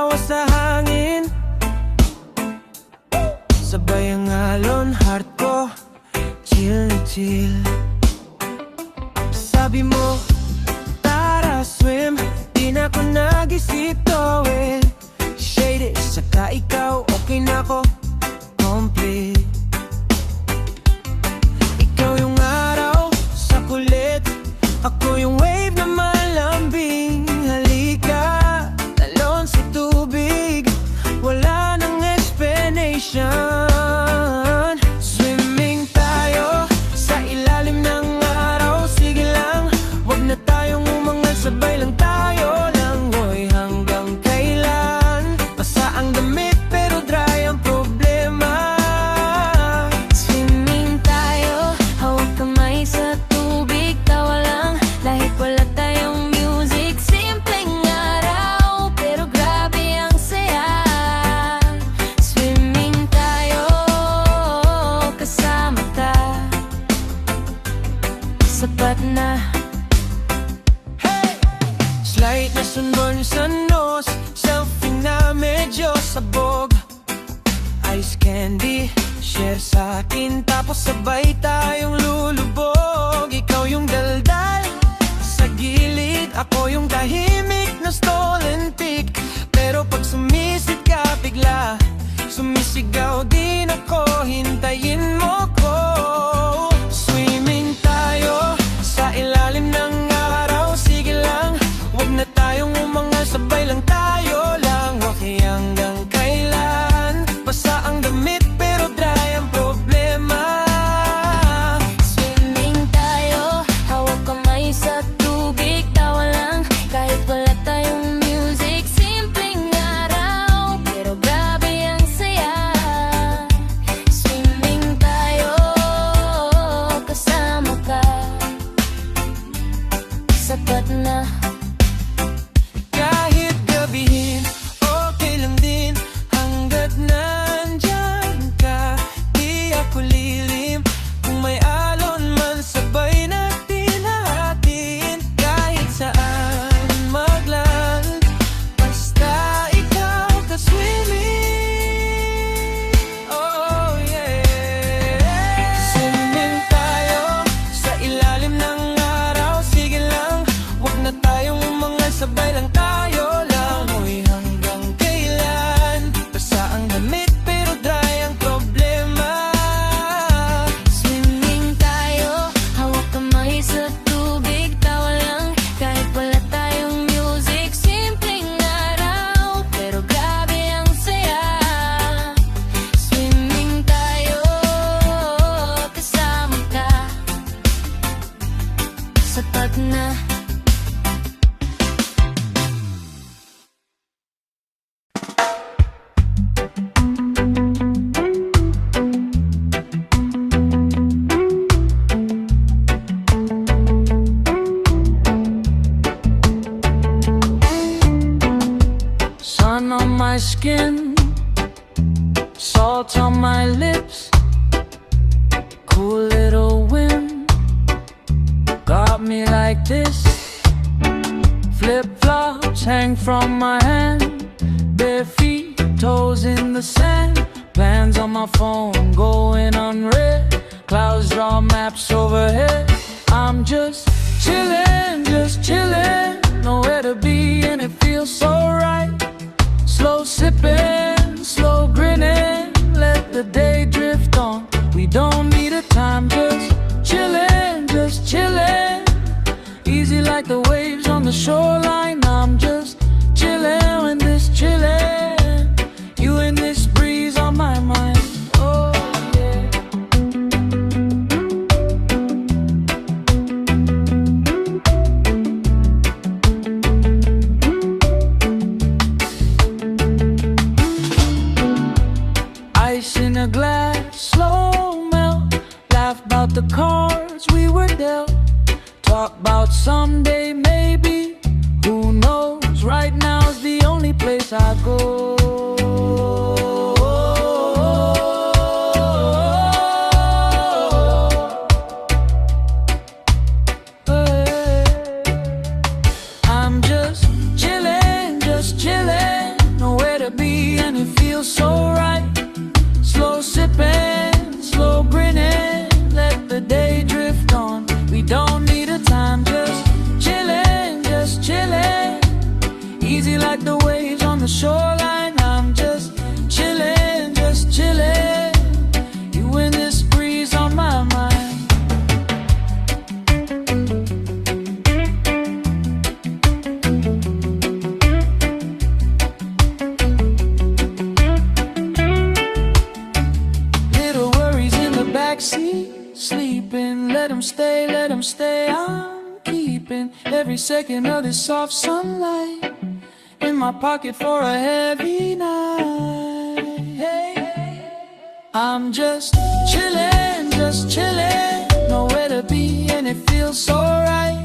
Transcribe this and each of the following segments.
tawa sa hangin, sabay ang alon, heart ko chill na chill. Sabi mo, tara swim, di na ako nag-isip towel. Shaded, saka ikaw, okay na ako, complete. Ikaw yung araw sa kulit, ako yung wave na malambing. Halika, talon sa tubig, wala nang explanation. Swimming tayo sa ilalim ng araw, sige lang, wag na tayong umangal, sabay lang tayo lang. Hoy, hanggang kailan? Basa ang damit pero dry ang problema. Swimming tayo, hawak kamay sa tubig, tawa lang, kahit wala tayong music. Simpleng araw, pero grabe ang saya. Swimming tayo, kasama ka, sapat na. Slight na sunburn sa nose, selfie na medyo sabog. Ice candy, share sa akin, tapos sabay tayong lulubog. Ikaw yung daldal sa gilid, ako yung tahimik na stolen pic. Pero pag sumisid ka bigla, sumisigaw din ako, hintayin mo ko. Swimming tayo sa ilalim ng araw, sige lang, wag na tayong umangal, sabay lang tayo lang. Okay, hanggang kailan? Basa ang damit pero dry ang problema. Swimming tayo, hawak kamay sa tubig, tawa lang, kahit wala tayong music. Simpleng araw, pero grabe ang saya. Swimming tayo, kasama ka, sapat na. Kahit gabihin, okay lang din, hanggat nandyan ka. Di ako lilim, kung may alon man, sabay natin hahatiin. Kahit saan magland, basta ikaw ka-swimming. Oh yeah. Swimming tayo sa ilalim ng araw, sige lang, wag na tayong umangal, sabay lang tayo lang. Hoy, hanggang kailan? Basa ang damit pero dry ang problema. Swimming tayo, hawak kamay sa tubig, tawa lang, kahit wala tayong music. Simpleng araw, pero grabe ang saya. Swimming tayo, kasama ka, sapat na. Sun on my skin, salt on my lips, cool little wind got me like this. Flip-flops hang from my hand, bare feet, toes in the sand. Plans on my phone going unread, clouds draw maps overhead. I'm just chillin', nowhere to be and it feels so right. Slow sipping, slow grinning, let the day drift on. We don't need a time, just chillin', easy like the waves on the shoreline. I'm just chillin' when this chillin', you and this breeze on my mind. Oh yeah. Ice in a glass, slow melt, laugh about the cards we were dealt, talk about someday maybe, who knows, right now's the only place I go. I'm just chillin', nowhere to be, and it feels so right. Slow sipping, slow grinning, let the day drift on. We don't need a time, just chillin', just chillin'. Easy like the waves on the shoreline. I'm just chillin', just chillin'. You and this breeze on my mind. Little worries in the backseat, sleeping. Let 'em stay, let 'em stay. I'm keeping every second of this soft sunlight in my pocket for a heavy night. Hey, I'm just chillin', nowhere to be, and it feels so right.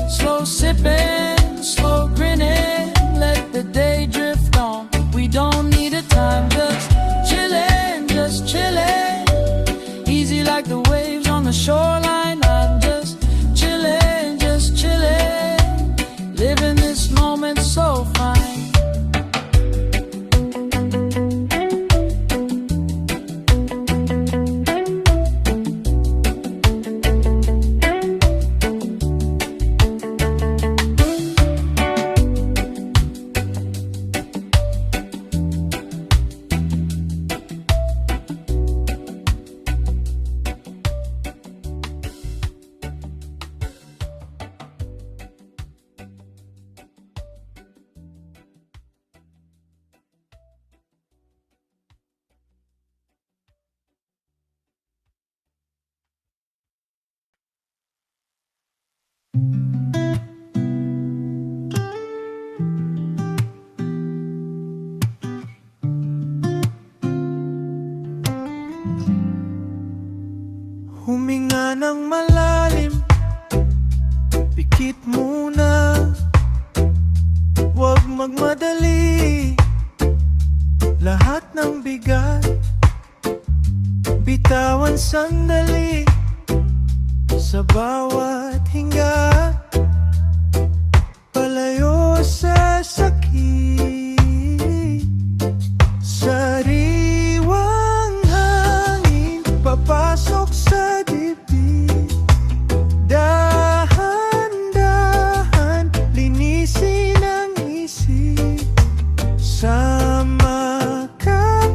Slow sipping, slow grinning, let the day drift on. We don't need a time, just chillin', easy like the waves on the shoreline. I'm just chillin', living this moment so fine. Huminga ng malalim, pikit muna, huwag magmadali. Lahat ng bigat, bitawan sandali. Sa bawat hinga, palayo sa sakit. Sariwang hangin, papasok sa dibdib. Dahan-dahan, linisin ang isip. Sama ka,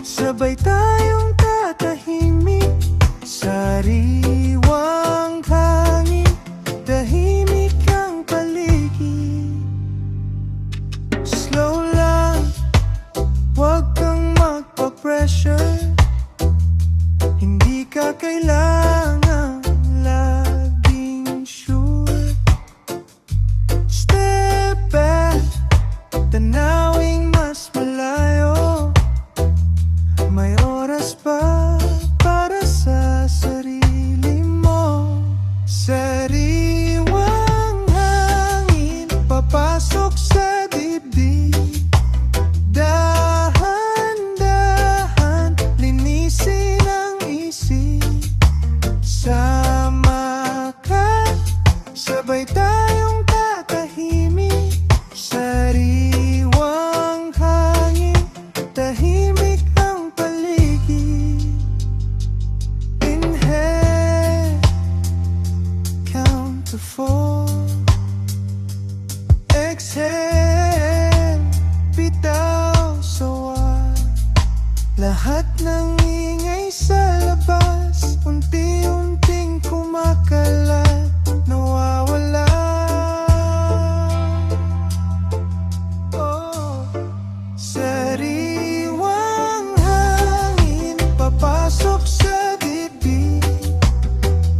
sabay tayong tatahimik. Sariwang hangin, tahimik ang paligid. Slow lang, huwag kang magpa-pressure. Hindi ka kailangang laging sure. Step back, tanawing mas malayo. May oras pa para sa sarili mo. Sariwang hangin, papasok sa dibdib. Dahan-dahan, linisin ang isip. Sama ka, sabay tayong tatahimik. Sariwang hangin, tahimik ang paligid. Inhale, count to 4. Exhale, bitaw sawa. Lahat ng ingay sa labas, unti-unting kumakalat, nawawala. Oh. Sariwang hangin, papasok sa dibdib.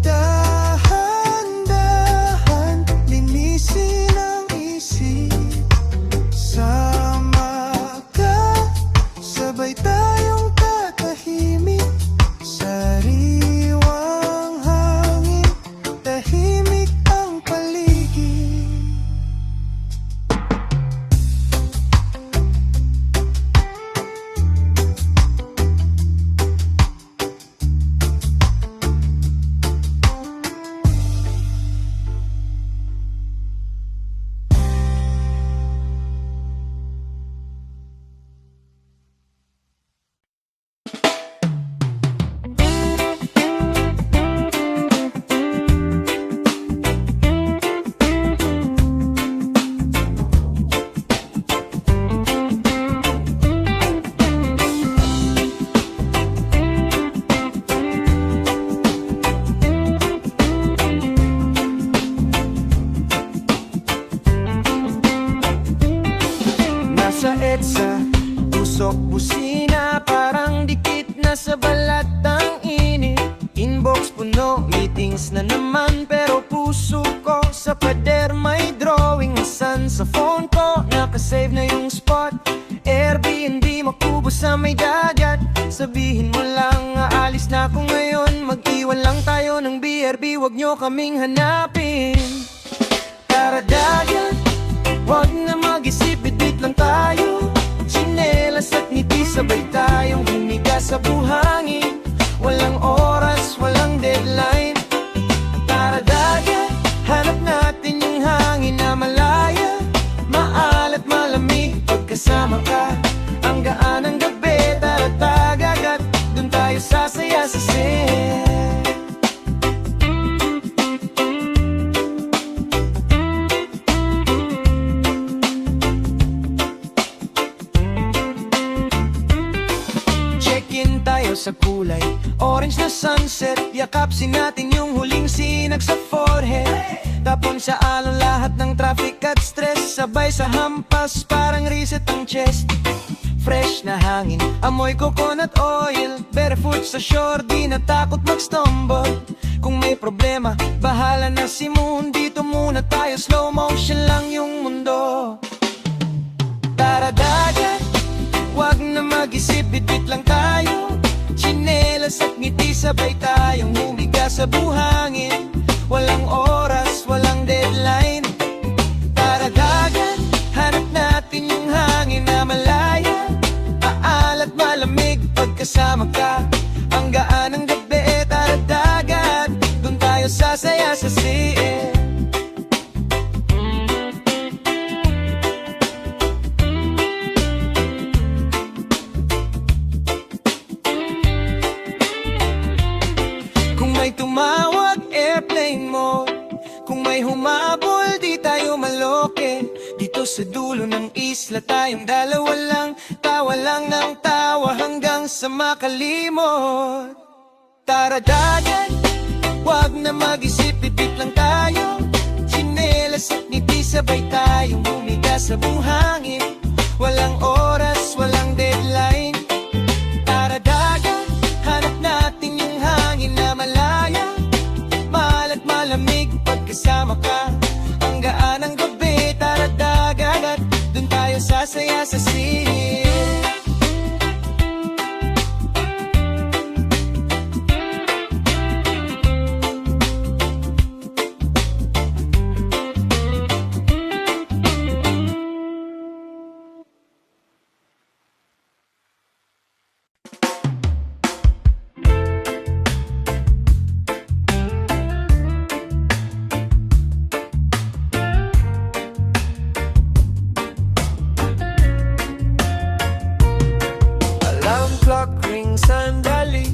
Dahan-dahan, linisin ang isip. Sama ka, sabay tayong tatahimik. ka. Tusok busina, parang dikit na sa balat ang init. Inbox puno, meetings na naman, pero puso ko sa pader may drawing na sun. Sa phone ko, nakasave na yung spot. Airbnb, makubo sa may dagat. Sabihin mo lang, aalis na ako ngayon. Mag-iwan lang tayo ng BRB, wag nyo kaming hanapin. Tara dagat, wag na mag-isip, bit-bit lang tayo. Tsinelas at ngiti, sabay tayong humiga sa buhangin. Walang oras, walang deadline. Tara dagat, hanap natin yung hangin na malaya. Maalat malamig pagkasama ka. Ang gaan ng gabi, tara dagat, dun tayo sasaya sa set. Check-in tayo sa kulay orange na sunset. Yakapsin natin yung huling sinag sa forehead. Tapon sa alon lahat ng traffic at stress. Sabay sa hampas, parang reset ang chest. Fresh na hangin, amoy coconut oil. Barefoot sa shore, di natakot mag-stumble. Kung may problema, bahala na si Moon. Dito muna tayo, slow motion lang yung mundo. Tara dagat, wag na mag-isip, bit-bit lang tayo. Tsinelas at ngiti, sabay tayong humiga sa buhangin. Walang oras, walang deadline. Tara dagat, hanap natin yung hangin na malaya. Maalat malamig pagkasama ka. Ang gaan ng gabi, tara dagat, dun tayo sasaya sa sea. Tumawag, airplane mode. Kung may humabol, di tayo maloke. Dito sa dulo ng isla, tayong dalawa lang. Tawa lang ng tawa hanggang sa makalimot. Tara dagat, wag na mag-isip, bit-bit lang tayo. Tsinelas at ngiti, sabay tayong humiga sa buhangin. Walang oras, walang deadline. Tara dagat, hanap natin yung hangin na malaya. Mahal at malamig pagkasama ka. Ang gaan ng gabi, tara dagat, dun tayo sasaya sa sea. Sandali,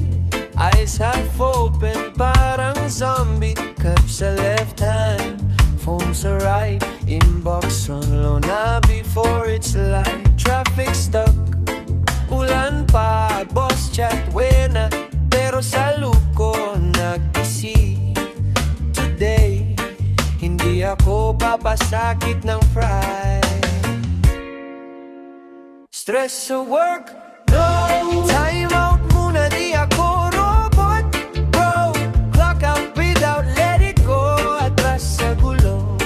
eyes half open, parang zombie. Cup sa left hand, phone sa right. Inbox on low na before it's light. Traffic stuck, ulan pa, boss chat, wena. Pero sa luko nag-busy today. Hindi ako papasakit ng pride. Stress sa work, no. Time out muna, di ako robot. Bro, clock out without let it go. Atras sa gulo,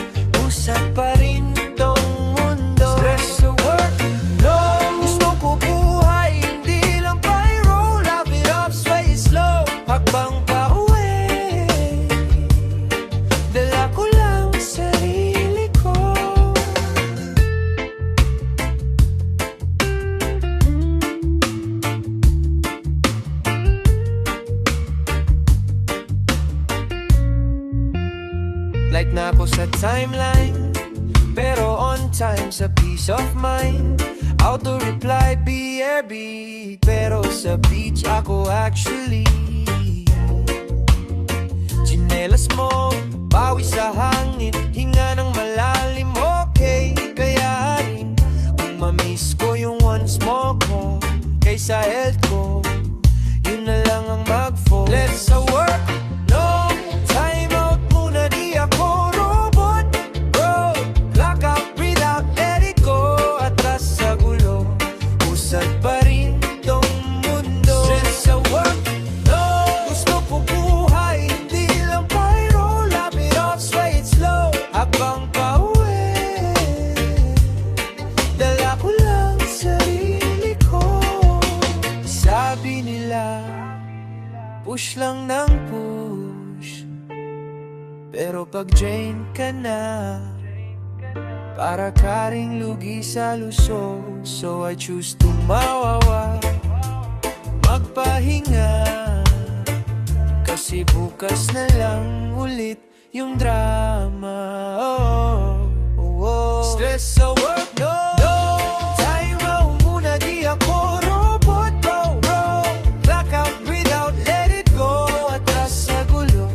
usap pa rin tong mundo. Stress sa work, no. Gusto ko buhay, hindi lang pyro. Love it up, sway slow. Hakbang pa uwi, dala ko lang sarili ko. Like na ako sa timeline, pero on time sa peace of mind. Auto-reply, BRB, pero sa beach ako actually. Chinelas mo, bawi sa hangin, hinga ng malalim, okay. Kaya rin, kung mamiss ko yung one small call, kaysa health ko, yun na lang ang mag-fall. Let's work, no. Time out muna, di ako robot. Bro, clock out, breathe out, let it go. Atras sa gulo, push lang ng push, pero pag drain ka na, para ka ring lugi sa lusog. So I choose to mawawa, magpahinga, kasi bukas na lang ulit yung drama. Stress sa work, no, no. Time out muna, di ako robot, bro, bro. Blackout, breathe out, let it go. Atras sa gulo,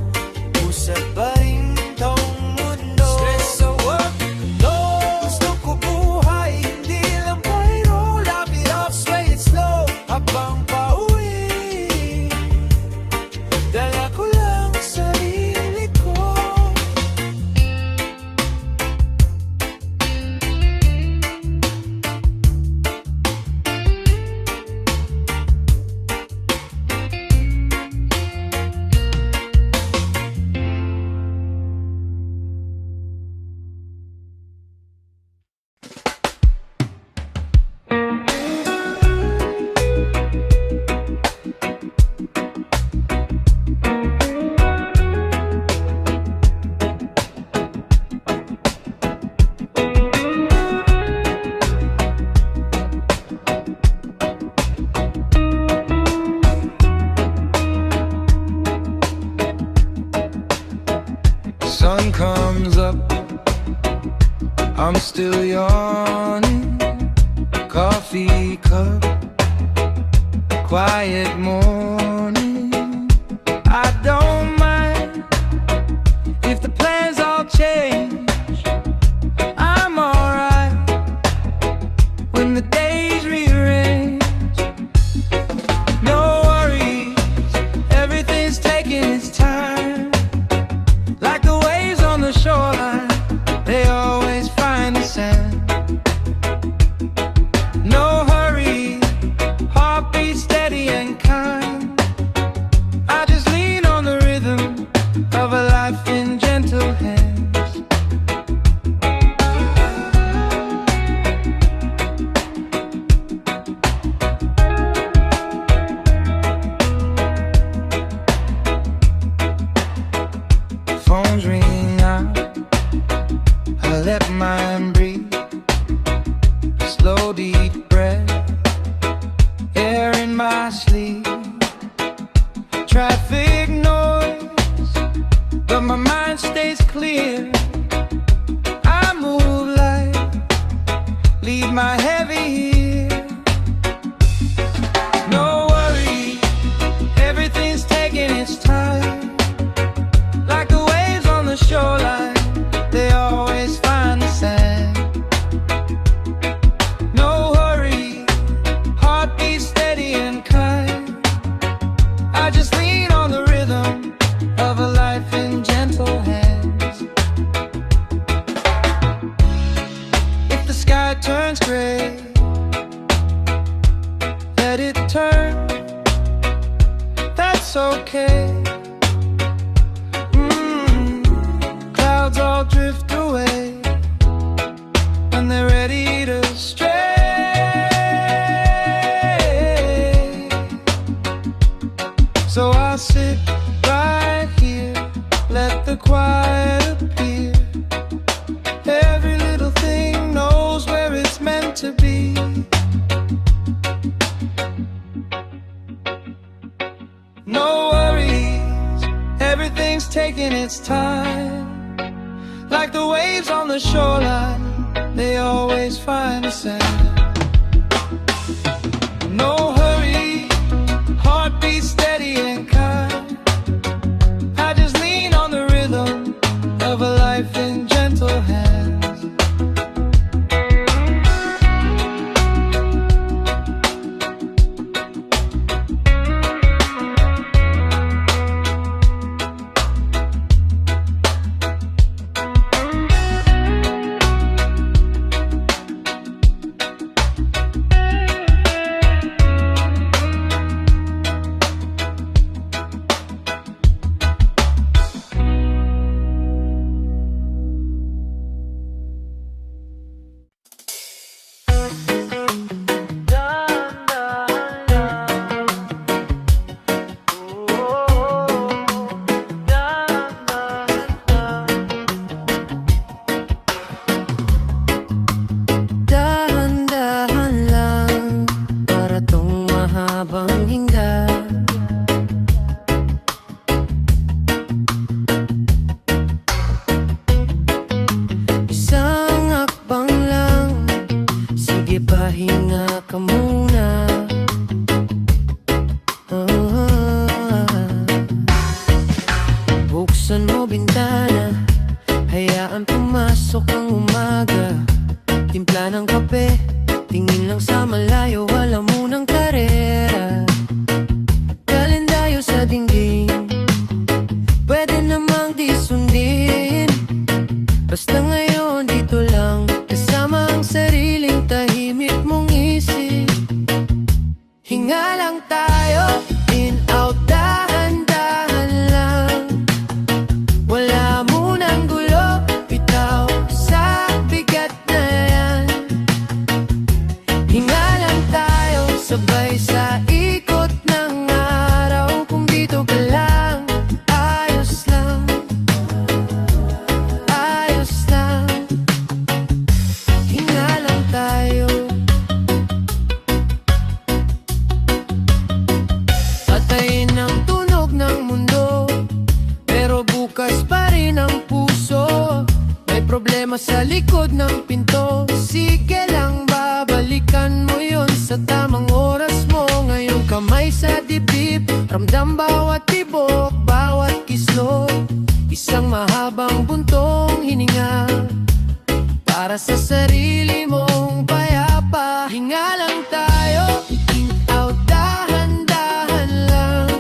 usap pa rin tong mundo. Stress sa work, no. Gusto ko buhay, hindi lang pyro. Lap it up, sway it slow, habang pauwi. Dala ko lang sarili ko. Sun comes up, I'm still yawning. Coffee cup, quiet morning. I don't mind if the plans all change. I'm alright when the days rearrange. No worries, everything's taking its time. Like the waves on the shoreline, they always find the sand. No hurry, heartbeat steady and kind. I just lean on the rhythm of a life in gentle hands. Phones ring out, I let mine breathe. Slow deep breath, air in my sleep. Traffic noise, but my mind stays clear. I move light, leave my heavy here. No worry, everything's taking its time. Like the waves on the shoreline, they always find the sand. No hurry, heartbeat steady and kind. I just lean on the rhythm of a life in gentle hands. If the sky turns gray, let it turn, that's okay. Clouds all drift away when they're ready to stray. So I'll sit right here, let the quiet appear. Every little thing knows where it's meant to be. No worries, everything's taking its time. Like the waves on the shoreline, they always find the sand. No hurry, heartbeat steady and kind. I just lean on the rhythm of a life in gentle hands. muna. Buksan mo bintana, hayaan pumasok ang umaga. Timpla ng kape, tingin lang sa malayo, wala munang karera. Kalendaryo sa dingding, pwede namang di sundin. Basta ngayon dito lang, kasama ang sariling tahimik mong isip. Hinga lang tayo, in, out, dahan-dahan lang. Wala munang gulo, bitaw sa bigat na yan. Hinga lang tayo, sabay sa ikot ng araw. Kung dito ka lang, ayos lang, ayos lang. Hinga lang tayo. Patayin ang tunog ng mundo, pero bukas pa rin ang puso. May problema sa likod ng pinto, sige lang, babalikan mo yun sa tamang oras mo. Ngayong kamay sa dibdib, ramdam bawat tibok, bawat kislot. Isang mahabang buntong hininga para sa sarili mong payapa. Hinga lang tayo, in, out, dahan-dahan lang.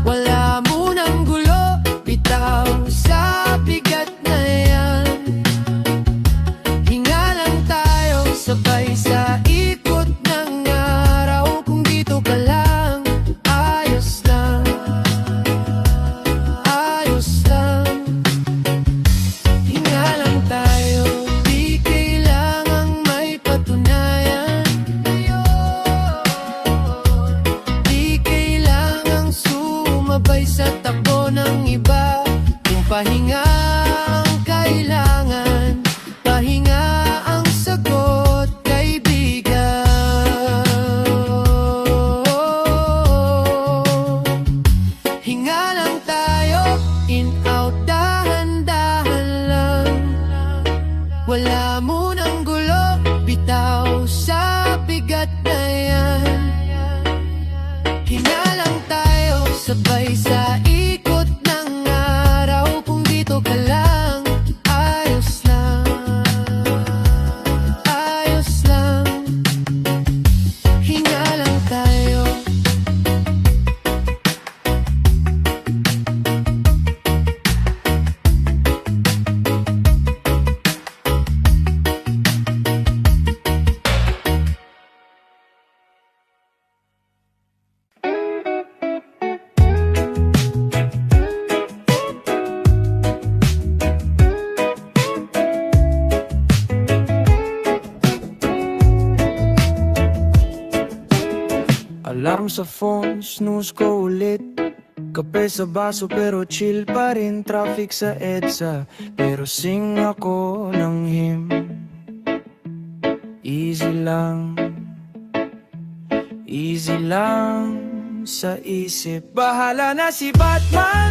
Wala munang gulo, bitaw sa bigat na yan. Hinga lang tayo, sabay sa ikot ng araw. Kung dito ka lang, ayos lang, ayos lang. Hinga lang tayo, di kailangang may patunayan. Di kailangang sumabay sa takbo ng iba. Kung pahinga ang kailangan, pahinga ang sagot, kaibigan. Hinga lang tayo, in, out, dahan-dahan lang. Wala munang gulo, bitaw sa bigat na yan. Hinga lang tayo, sabay sa ikot ng araw. Kung dito ka lang, ayos lang, ayos lang. Hinga lang tayo. Alarm sa phone, snooze ko ulit. Kape sa baso pero chill pa rin. Traffic sa EDSA pero sing ako ng hymn. Easy lang sa isip. Bahala na si Batman,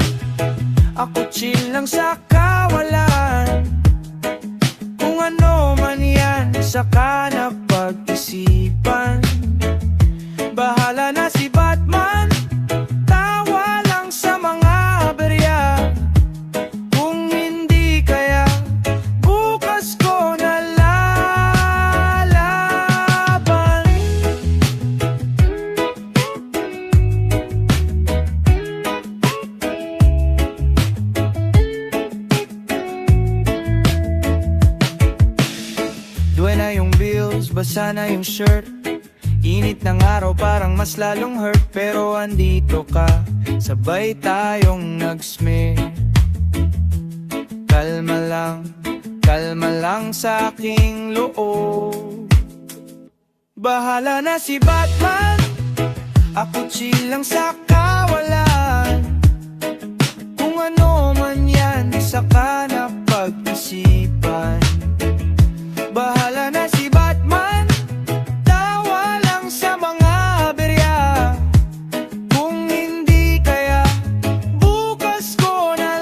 ako chill lang sa kawalan. Kung ano man yan, saka na pag-isipan. Bahala na si Batman, tawa lang sa mga aberya. Kung hindi kaya, bukas ko na lalaban. Duwe na yung bills, basa na yung shirt. Init ng araw parang mas lalong hurt. Pero andito ka, sabay tayong nag-smith. Kalma lang sa aking loob. Bahala na si Batman, ako chill lang sa kawalan. Kung ano man yan, saka na pag-isipan. Bahala na si Batman, tawa lang sa mga aberya. Kung hindi kaya, bukas ko na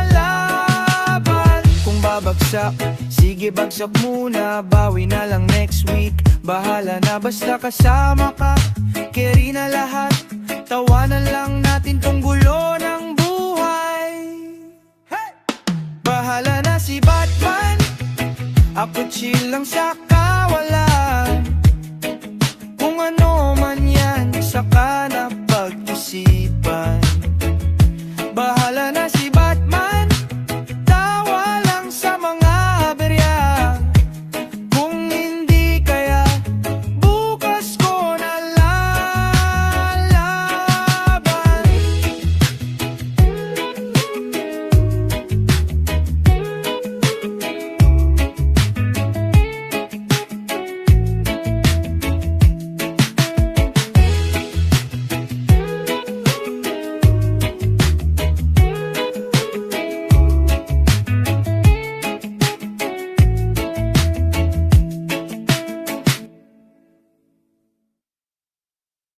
lalaban. Kung babagsak, sige bagsak muna, bawi na lang next week. Bahala na basta kasama ka, carry na lahat. Tawanan lang natin tong gulo ng buhay. Bahala na si Batman, ako chill lang sa kawalan.